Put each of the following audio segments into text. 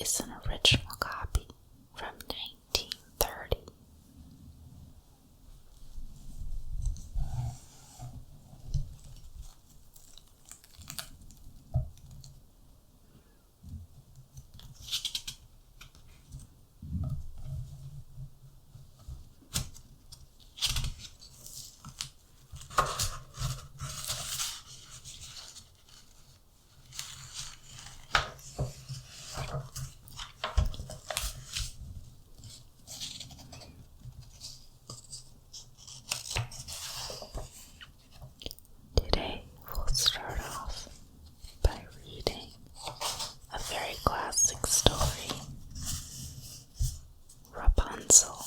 is an original copy from 1930. Today we'll start off by reading a very classic story, Rapunzel.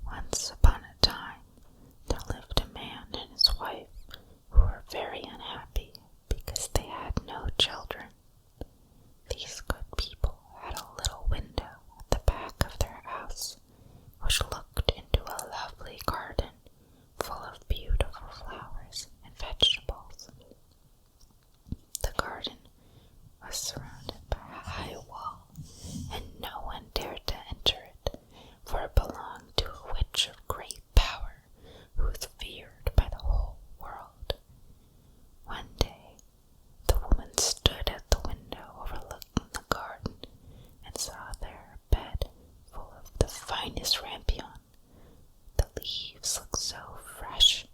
Once upon a time, there lived a man and his wife who were very unhappy because they had no children. These good people had a little window at the back of their house, which looked into a lovely garden full of beautiful flowers and vegetables. The garden was surrounded by a high wall, and no one dared to enter it, for it belonged to a witch of great power who was feared by the whole world. One day, the woman stood at the window overlooking the garden and saw there a bed full of the finest rampion. The leaves looked so fresh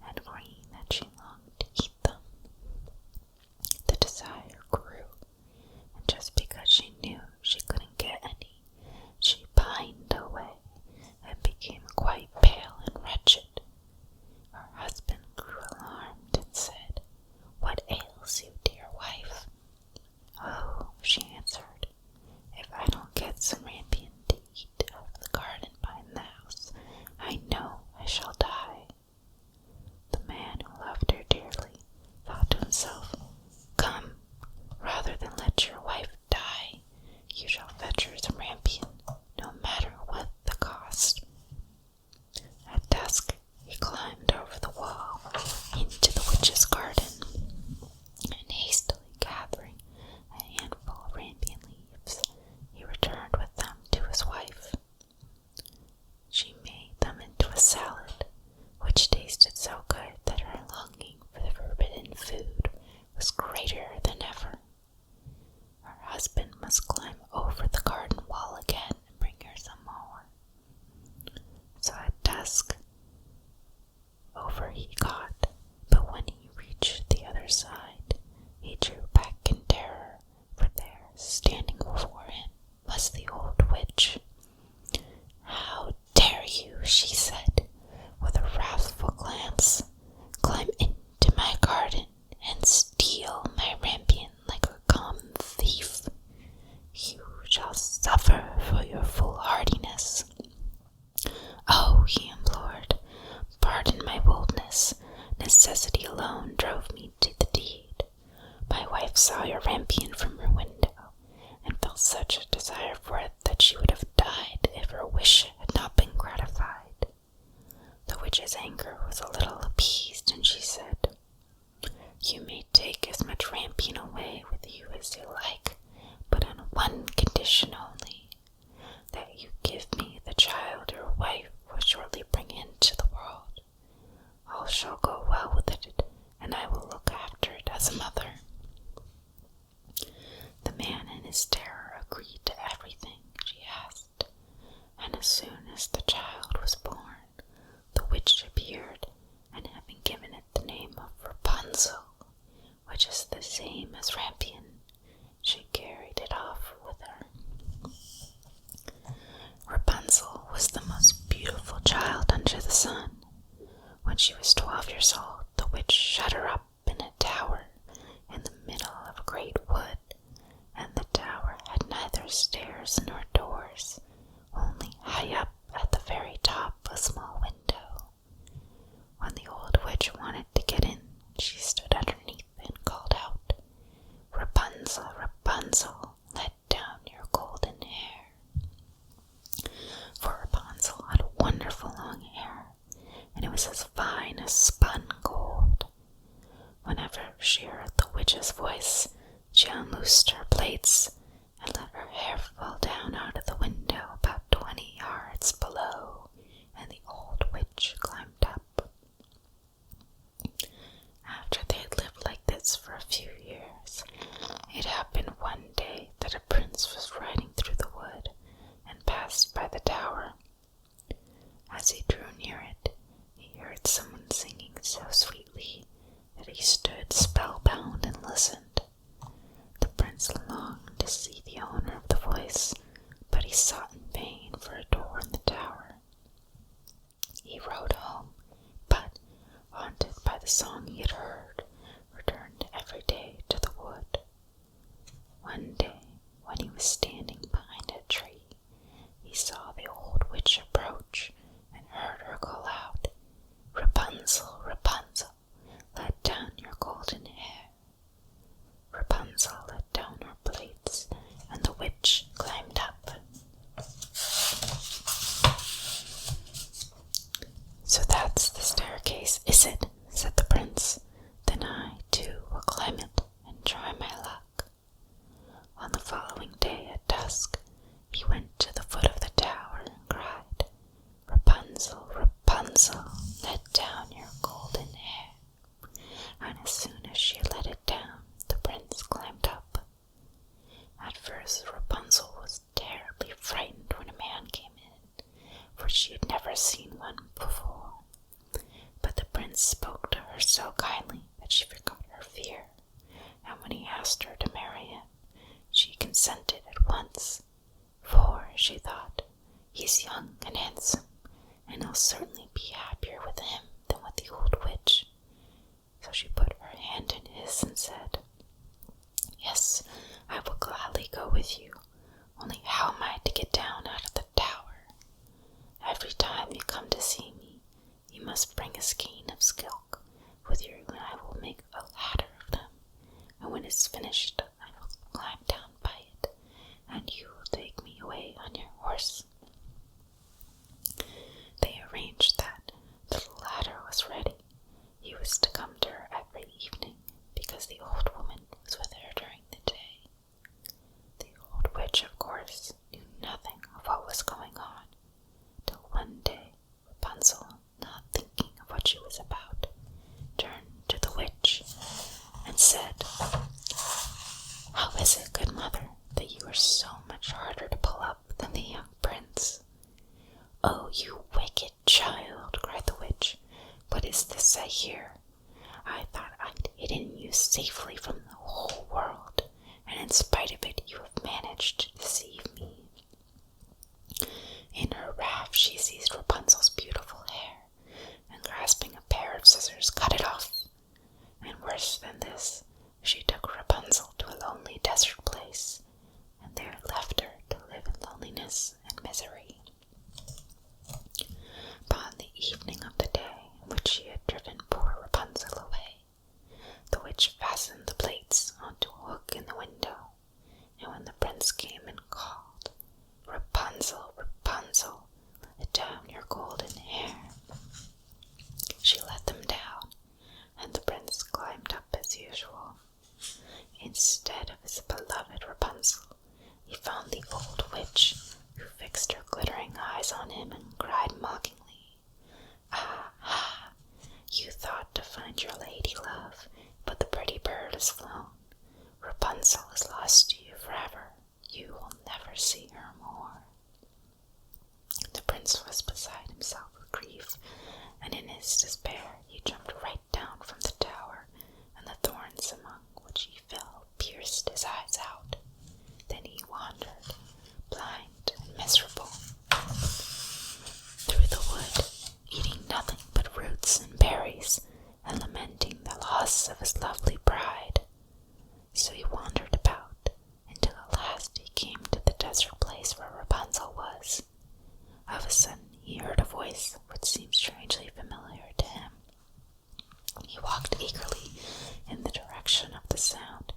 and green that she longed to eat them. The desire grew, and just because she knew she couldn't get any, she pined away and became quite pale and wretched. Her husband grew alarmed and said, "What ails you, dear wife?" "Oh," she answered, "if I don't get some rampion to eat out of the garden behind the house, I know I shall die." The man who loved her dearly thought to himself, "Come, rather than let your wife die, you shall fetch her some rampion, no matter what the cost." At dusk, he climbed over the wall into the witch's garden, and hastily gathering a handful of rampion leaves, he returned with them to his wife. She made them into a salad, which tasted so good that her longing for the forbidden food was greater than ever. Her husband must climb over the garden wall again and bring her some more. So at dusk, over he got, but when he reached the other side, he drew back in terror, for there, standing before him, was the old witch. "How dare you," she said, with a wrathful glance, "climb into my garden and steal my rampion like a common thief? You shall suffer for your foolhardiness." "Oh," he implored, "pardon my boldness. Necessity alone drove me to the deed. My wife saw your rampion from her window, and felt such a desire for it that she would have died if her wish had not been gratified." The witch's anger was a little appeased, and she said, "You may take as much rampion away with you as you like, but on one condition only, that you give me the child your wife will shortly bring into the world. All shall go well with it, and I will look after it as a mother." The man in his terror agreed to everything she asked, and as soon as the child was born, the witch appeared, and having given it the name of Rapunzel, voice, she unloosed her plaits and let her hair fall down out of the window about 20 yards below, and the old witch climbed up. After they had lived like this for a few years, it happened one day that a prince was riding through the wood and passed by the tower. As he drew near it, he heard someone singing so sweetly that he stood spellbound and listened. The prince longed to see the owner of the voice, but he sought in vain for a door in the tower. He rode home, but, haunted by the song he had heard, returned every day to the wood. One day, when he was standing behind a tree, he saw the old witch approach and heard her call out, "Rapunzel, Rapunzel, let down your golden hair." Rapunzel let down her plaits, and the witch climbed up. "So that's the staircase, is it?" said the prince. "Then I, too, will climb it and try my luck." On the following day at dusk, he went to the foot of the tower and cried, "Rapunzel, Rapunzel, let down your golden hair." And as soon as she let it down, the prince climbed up. At first, Rapunzel was terribly frightened when a man came in, for she had never seen one before. But the prince spoke to her so kindly that she forgot her fear, and when he asked her to marry him, she consented at once, for, she thought, "He's young and handsome, and I'll certainly be happier with him than with the old witch." So she put her hand in his and said, "Yes, I will gladly go with you, only how am I to get down out of the tower? Every time you come to see me, you must bring a skein of silk with you, and I will make a ladder of them, and when it's finished, I will climb down by it, and you will take me away on your horse." They arranged that the ladder was ready. He was to come to her every evening, because the old woman was with her during the day. The old witch, of course, knew nothing of what was going on, till one day Rapunzel, not thinking of what she was about, turned to the witch and said, "How is it, good mother, that you are so much harder to pull up than the young prince?" "Oh, you wicked child," cried the witch, "what is this I hear? I thought I'd hidden you safely from the whole world, and in spite of it you have managed to deceive me." In her wrath she seized Rapunzel's beautiful hair, and grasping a pair of scissors cut it off. And worse than this, she took Rapunzel to a lonely desert place, and there left her to live in loneliness and misery. Upon the evening of the day in which she had driven poor Rapunzel away, the witch fastened the plates onto a hook in the window, and when the prince came and called, "Rapunzel, Rapunzel, let down your golden hair," she let them down, and the prince climbed up as usual. Instead of his beloved Rapunzel, he found the old witch, who fixed her glittering eyes on him and cried mockingly, "Ah, ah, you thought to find your lady love, but the pretty bird has flown. Rapunzel is lost to you forever. You will never see her more." The prince was beside himself with grief, and in his despair he jumped right down from the tower, and the thorns among which he fell pierced his eyes out. Then he wandered, blind and miserable, through the wood, eating nothing but roots and berries, and lamenting the loss of his lovely bride. So he wandered about, until at last he came to the desert place where Rapunzel was. Of a sudden he heard a voice which seemed strangely familiar to him. He walked eagerly in the direction of the sound,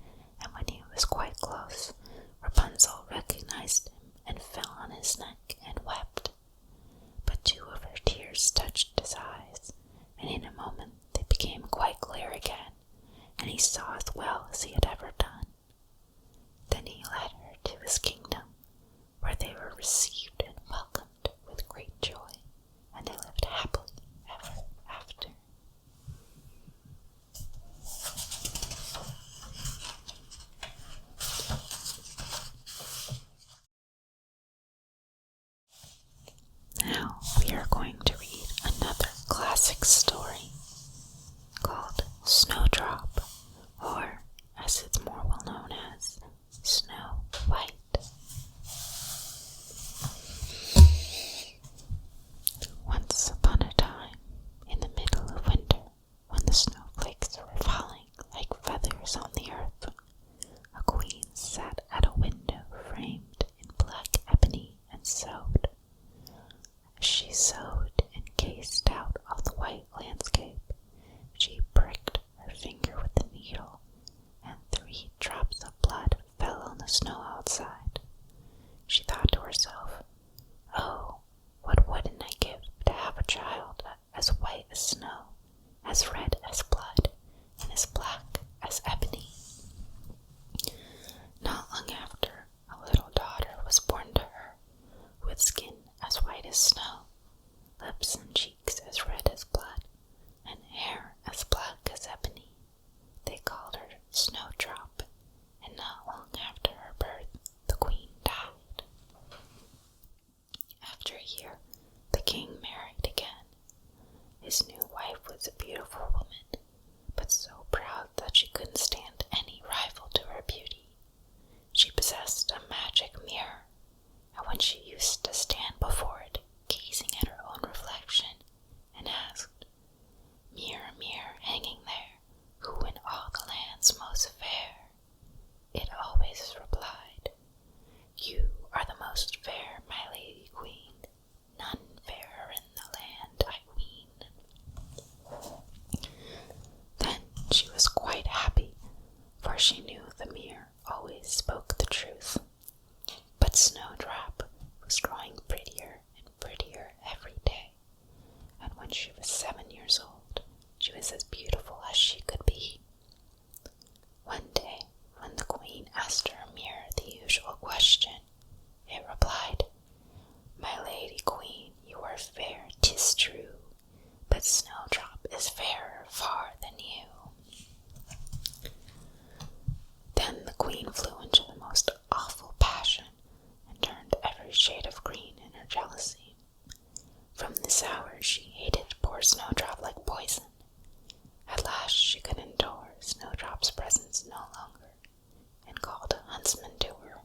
called a huntsman to her.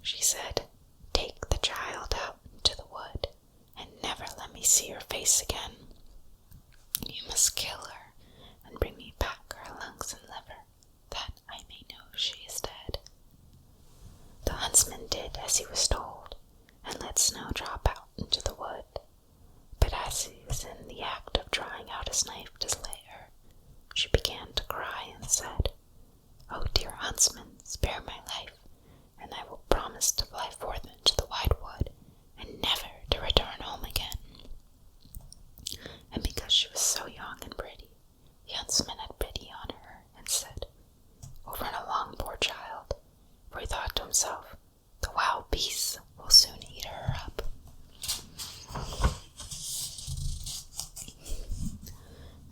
She said, "Take the child out into the wood, and never let me see her face again. You must kill her, and bring me back her lungs and liver, that I may know she is dead." The huntsman did as he was told, and led Snowdrop out into the wood. But as he was in the act of drawing out his knife to slay her, she began to cry and said, "Oh, dear huntsman, spare my life, and I will promise to fly forth into the wide wood, and never to return home again." And because she was so young and pretty, the huntsman had pity on her and said, "Oh, run along, poor child," for he thought to himself, "The wild beasts will soon eat her up."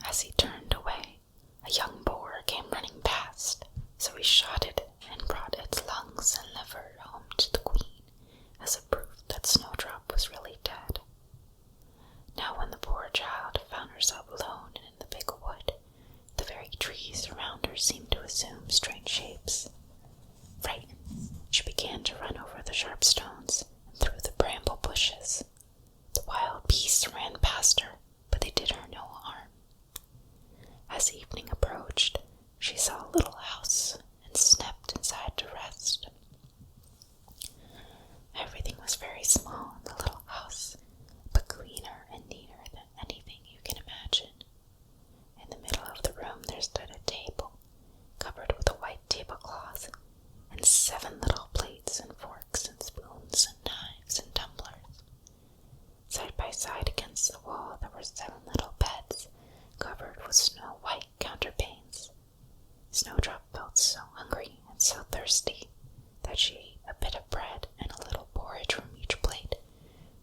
As he turned away, a young boar came running past, so he shot it and brought its lungs and liver home to the queen as a proof that Snowdrop was really dead. Now when the poor child found herself alone in the big wood, the very trees around her seemed to assume strange shapes. Frightened, she began to run over the sharp stones and through the bramble bushes. The wild beasts ran past her, but they did her no harm. As evening approached, she saw a little house and stepped inside to rest. Everything was very small in the little house, but cleaner and neater than anything you can imagine. In the middle of the room there stood a table, covered with a white tablecloth, and 7 little plates and forks and spoons and knives and tumblers. Side by side against the wall there were 7 little beds, covered with snow-white counterpanes. Snowdrop felt so hungry and so thirsty that she ate a bit of bread and a little porridge from each plate,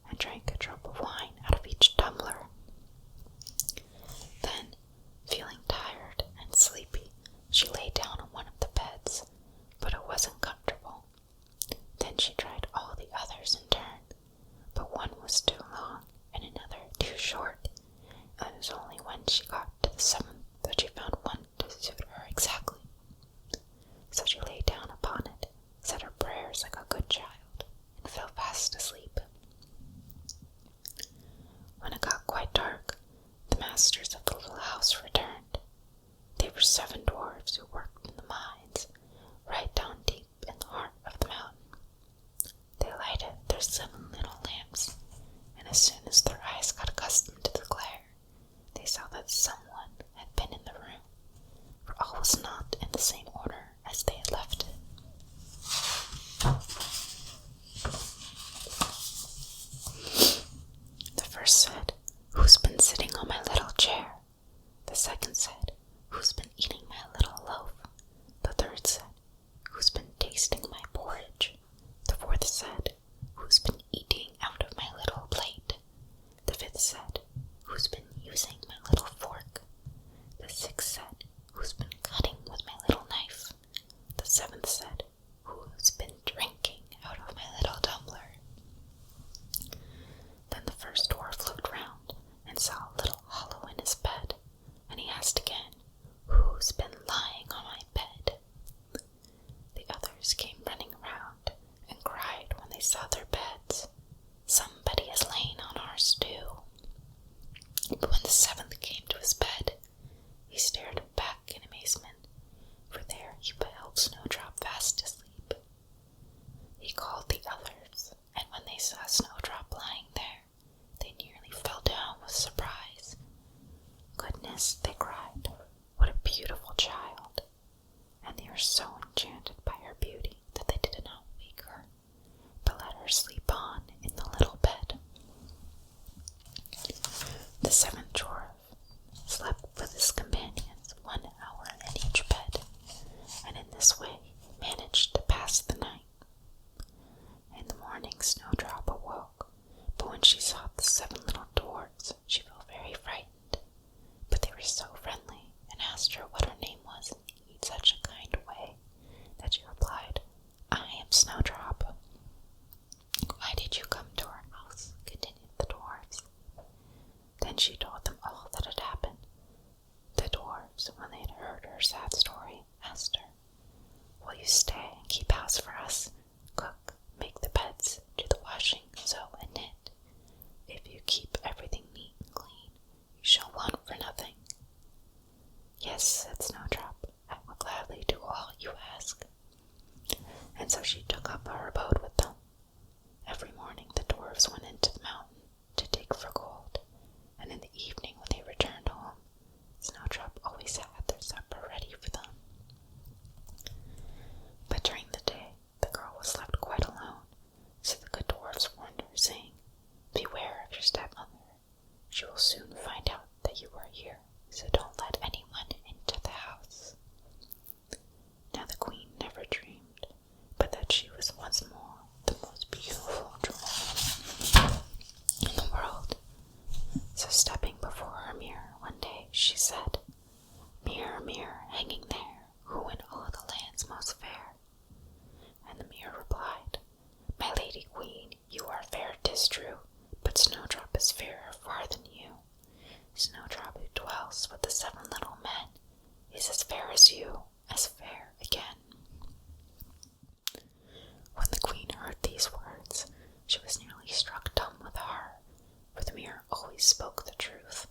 and drank a drop of wine out of each tumbler. Then, feeling tired and sleepy, she lay down on one of the beds, but it wasn't comfortable. Then she tried all the others in turn, but one was too long and another too short, and it was only when she got to the 7th that she found one to suit her exactly. So she lay down upon it, said her prayers like a good child, and fell fast asleep. When it got quite dark, the masters of the little house returned. They were 7 dwarfs who worked in the mines, right down deep in the heart of the mountain. They lighted their 7 little lamps, and as soon as their eyes got accustomed to the glare, they saw that someone had been in the room, for all was not in the same order as they had left it. The first said, "Who's been sitting on my little chair?" The second said, "Who's been eating my little loaf?" The third said, "Who's been tasting my porridge?" The fourth said, "Who's been eating out of my little plate?" The fifth said, "Who's been using my little fork?" The sixth said, "Who's been cutting with my little knife?" The seventh said, "Who's been drinking out of my little tumbler?" Then the first dwarf looked round and saw a little hollow in his bed, and he asked again, "Who's been lying on my bed?" The others came running around and cried when they saw their beds, "Somebody has lain on ours too." But when the 7th came to his bed, he stared back in amazement, for there he beheld Snowdrop fast asleep. He called the others, and when they saw Snowdrop lying there, they nearly fell down with surprise. "Goodness," they cried, "what a beautiful child!" And they were so enchanted by her beauty that they did not wake her, but let her sleep on in the little bed. The 7th dwarf slept with his companions 1 hour in each bed, and in this way managed to pass the night. In the morning Snowdrop awoke, but when she saw the 7 little dwarfs, she felt very frightened. But they were so friendly and asked her what her name was in such a kind way that she replied, "I am Snowdrop." "Why did you come to our house?" continued the dwarfs. Then she told them all that had happened. The dwarfs, when they had heard her sad story, asked her, and so she took up her abode with them. Every morning the dwarfs went into the mountain to dig for gold, and in the evening when they returned home, Snowdrop always had their supper ready for them. But during the day, the girl was left quite alone, so the good dwarfs warned her, saying, "Beware of your stepmother. She will soon find out that you are here, so don't let anyone into the house." Now the queen never dreamed, but that she was once more the most beautiful woman in the world. So stepping before her mirror one day, she said, "Mirror, mirror, hanging there, who in all the land's most fair?" And the mirror replied, "My lady queen, you are fair, 'tis true, but Snowdrop is fairer far than you. Snowdrop, who dwells with the 7 little men, is as fair as you, as fair again." When the queen heard these words, she was nearly struck dumb with horror, for the mirror always spoke the truth,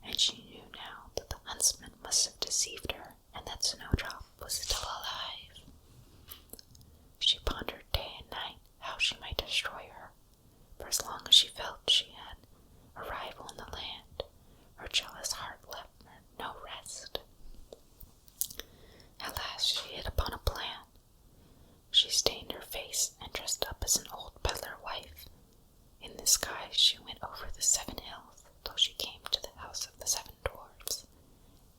and she knew now that the huntsman must have deceived her, and that Snowdrop was still alive. She pondered day and night how she might destroy her, for as long as she felt she had a rival in the land, her jealous heart left her no rest. At last she hit upon a plan. She stained her face and dressed up as an old peddler wife. In this guise she went over the 7 hills till she came to the house of the 7 dwarfs.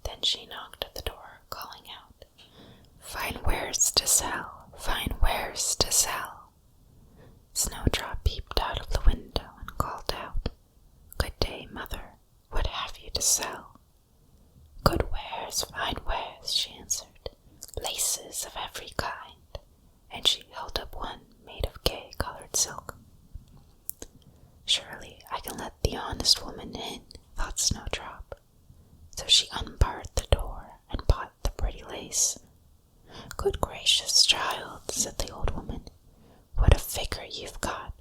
Then she knocked at the door, calling out, "Fine wares to sell, fine wares to sell." Snowdrop peeped out of the window and called out, "Good day, mother, what have you to sell?" "Good wares, fine wares," she answered, "laces of every kind," and she held up one made of gay-colored silk. "Surely I can let the honest woman in," thought Snowdrop. So she unbarred the door and bought the pretty lace. "Good gracious, child," said the old woman, "what a figure you've got.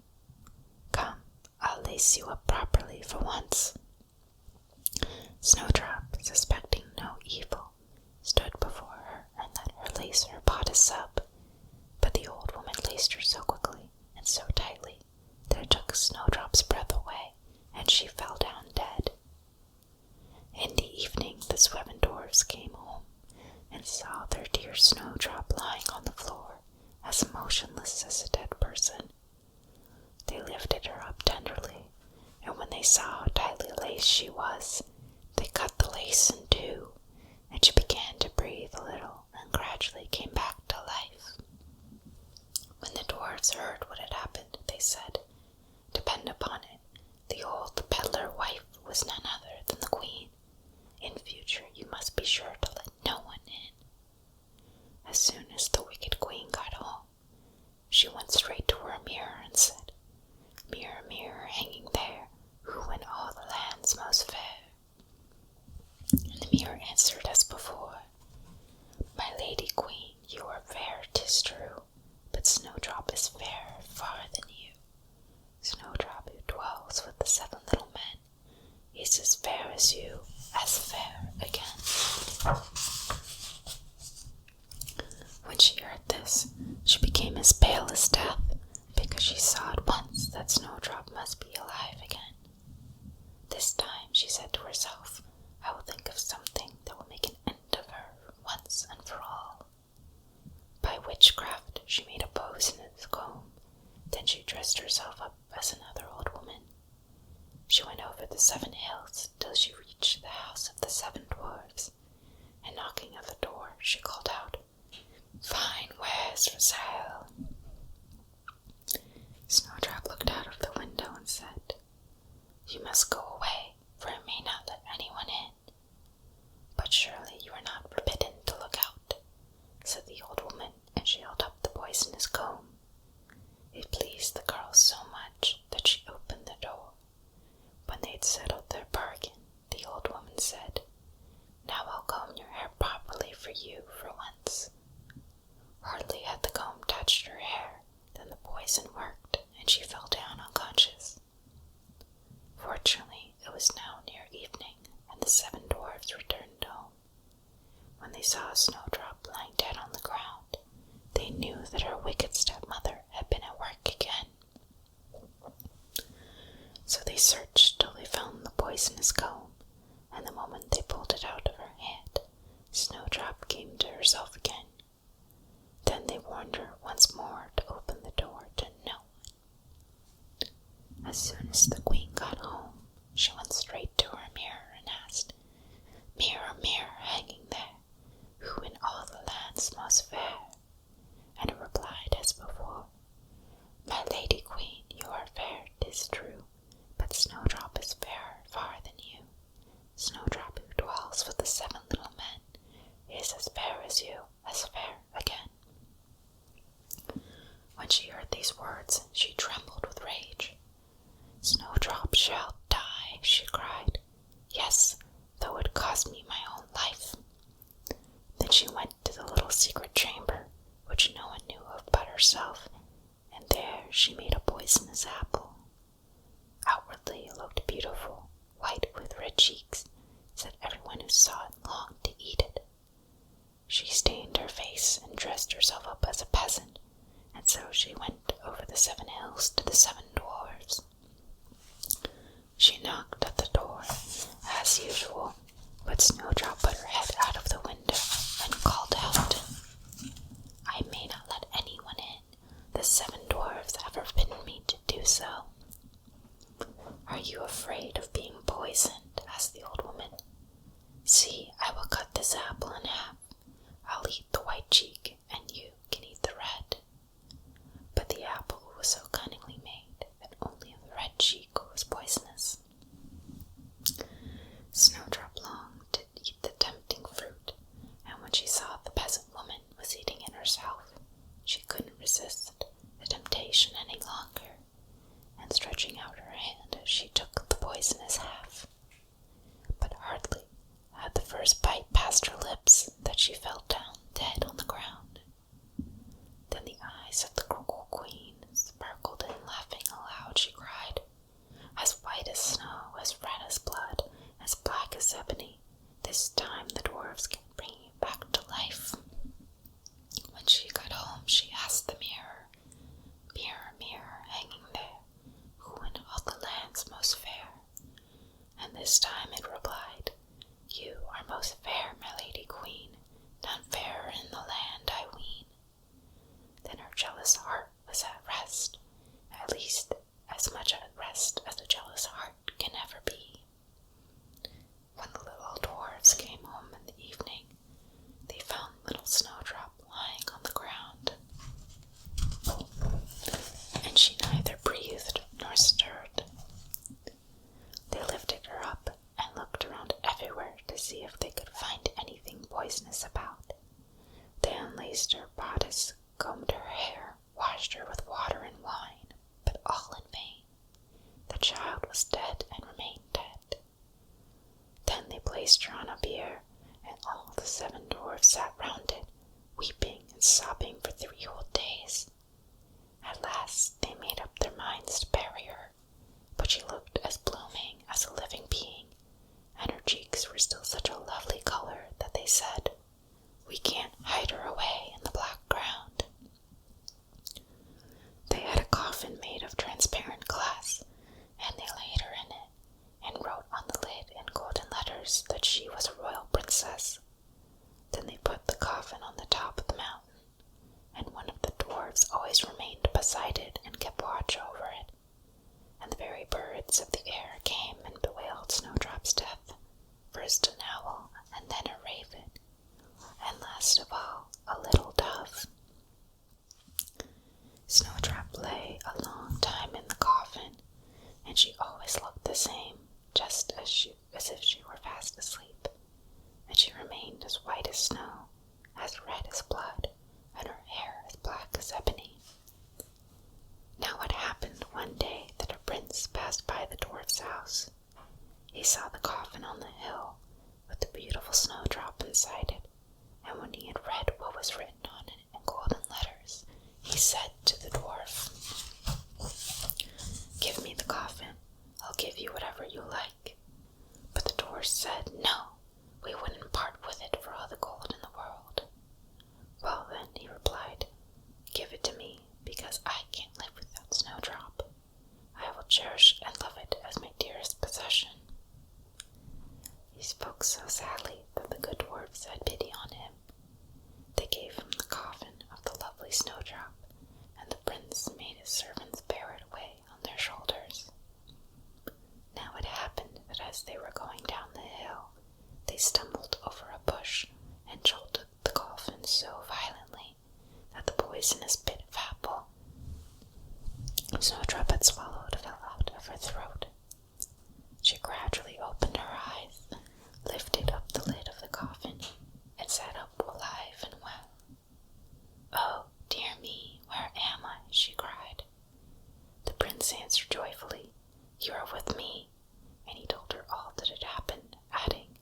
Come, I'll lace you up properly for once." Snowdrop, suspecting no evil, stood before her and let her lace her bodice up, but the old woman laced her so quickly and so tightly that it took Snowdrop's breath away, and she fell down dead. In the evening the 7 dwarfs came home and saw their dear Snowdrop lying on the floor, as motionless as a dead person. They lifted her up tenderly, and when they saw how tightly laced she was, they cut the lace in 2, and she began to breathe a little and gradually came back to life. When the dwarfs heard what had happened, they said, "Depend upon it, the old peddler wife was none other than the queen. In future you must be sure to let no one in." As soon as the wicked queen got home, she went straight to her mirror and said, "Mirror, mirror, hanging there, who in all the land's most fair?" And the mirror answered as before, "My lady queen, you are fair, 'tis true, but Snowdrop is fairer far than you. Snowdrop, who dwells with the 7 little men, is as fair as you, as fair again." When she heard this, she became as pale as death, because she saw at once that Snowdrop must be alive again. This time she said to herself, "I will think of something that will make an end of her once and for all." By witchcraft she made a poisonous comb. Then she dressed herself up as another old woman. She went over the 7 hills till she reached the house of the 7 dwarfs, and knocking at the door, she called out, "Fine wares for sale." Snowdrop looked out of the window and said, "You must go away, for I may not let anyone in." "But surely you are not forbidden to look out," said the old woman, and she held up the poisonous comb. It pleased the girl so much that she opened the door. When they had settled their bargain, the old woman said, "Now I'll comb your hair properly for you for once." Hardly had the comb touched her hair than the poison worked, and she fell down unconscious. Fortunately, it was now near evening, and the 7 dwarfs returned home. When they saw Snowdrop lying dead on the ground, they knew that her wicked warned her once more to open the door to no one. As soon as the queen got home, she went straight to her mirror and asked, "Mirror, mirror, hanging there, who in all the land's most fair?" And it replied as before, "My lady queen, you are fair, 'tis true, but Snowdrop is fairer far than you. Snowdrop, who dwells with the 7 little men, is as fair as you, as fair again." When she heard these words, she trembled with rage. "Snowdrop shall die," she cried. "Yes, though it cost me my own life." Then she went to the little secret chamber, which no one knew of but herself, and there she made a poisonous apple. Outwardly it looked beautiful, white with red cheeks, so that everyone who saw it longed to eat it. She stained her face and dressed herself up as a peasant, and so she went over the 7 hills to the 7 dwarfs. She knocked at the door, as usual, but Snowdrop put her head out of the window and called out, "I may not let anyone in. The 7 dwarfs have forbidden me to do so." "Are you afraid of being poisoned?" asked the old woman. "See, I will cut this apple in half. I'll eat the white cheek, and you can eat the red." But the apple was so cunningly made that only the red cheek was poisonous. Snowdrop longed to eat the tempting fruit, and when she saw the peasant woman was eating it herself, she couldn't resist the temptation any longer, and stretching out her hand, she took the poisonous half. But hardly had the first bite passed her lips that she fell down dead on the ground. Then the eyes of the cruel queen sparkled, and laughing aloud she cried, "As white as snow, as red as blood, as black as ebony, this time the dwarfs can bring you back to life." When she got home, she asked the mirror, "Mirror, mirror, hanging there, who in all the land's most fair?" And this time it replied, "You are most fair, my lady queen, none fairer in the land, I ween." Then her jealous heart was at rest, at least as much at rest as a jealous heart can ever be. When the little dwarfs came home in the evening, they found little Snowdrop lying on the ground, and she neither breathed nor stirred. They lifted her up and looked around everywhere to see if they could find anything poisonous about. They unlaced her bodice, combed her hair, washed her with water and wine, but all in vain. The child was dead and remained dead. Then they placed her on a bier, and all the 7 dwarfs sat round it, weeping and sobbing for 3 whole days. At last they made up their minds to bury her, but she looked as blooming as a living being, and her cheeks were still such a lovely color that they said, "We can't hide her away in the black ground." They had a coffin made of transparent glass, and they laid her in it, and wrote on the lid in golden letters that she was a royal princess. Then they put the coffin on the top of the mountain, and one of the dwarfs always remained beside it and kept watch over it. And the very birds of the air came and bewailed Snowdrop's death, first an owl, and then a raven, and last of all a little dove. Snowdrop lay a long time in the coffin, and she always looked the same, just as if she were fast asleep, and she remained as white as snow, as red as blood, and her hair as black as ebony. Now it happened one day that a prince passed by the dwarf's house. He saw the coffin on the hill, with the beautiful Snowdrop inside it, and when he had read what was written on it in golden letters, he said to the dwarf, "Give me the coffin, I'll give you whatever you like." But the dwarf said, "No, we wouldn't part with it for all the gold in the world." "Well then," he replied, "give it to me, because I can't live without Snowdrop. I will cherish and love it as my dearest possession." He spoke so sadly that the good dwarfs had pity on him. They gave him the coffin of the lovely Snowdrop, they stumbled over a bush and jolted the coffin so violently that the poisonous bit of apple Snowdrop had swallowed fell out of her throat. She gradually opened her eyes, lifted up the lid of the coffin, and sat up alive and well. "Oh, dear me, where am I?" she cried. The prince answered joyfully, "You are with me," and he told her all that had happened, adding,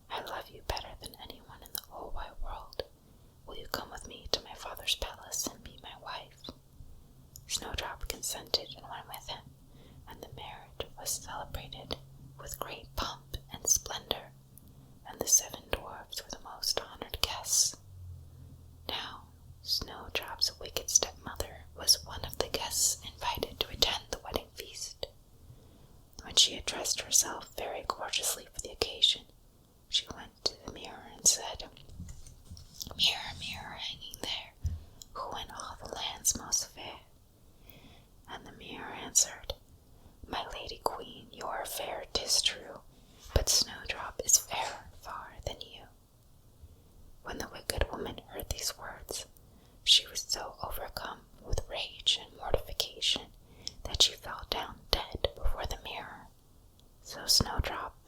"I love you better than anyone in the whole wide world. Will you come with me to my father's palace and be my wife?" Snowdrop consented and went with him, and the marriage was celebrated with great pomp and splendor, and the 7 dwarfs were the most honored guests. Now, Snowdrop's wicked stepmother was one of the guests invited to attend the wedding feast. When she had dressed herself very gorgeously for the occasion, she went to the mirror and said, "Mirror, mirror, hanging there, who in all the land's most fair?" And the mirror answered, "My lady queen, you are fair, 'tis true, but Snowdrop is fairer far than you." When the wicked woman heard these words, she was so overcome with rage and mortification that she fell down dead before the mirror. So Snowdrop,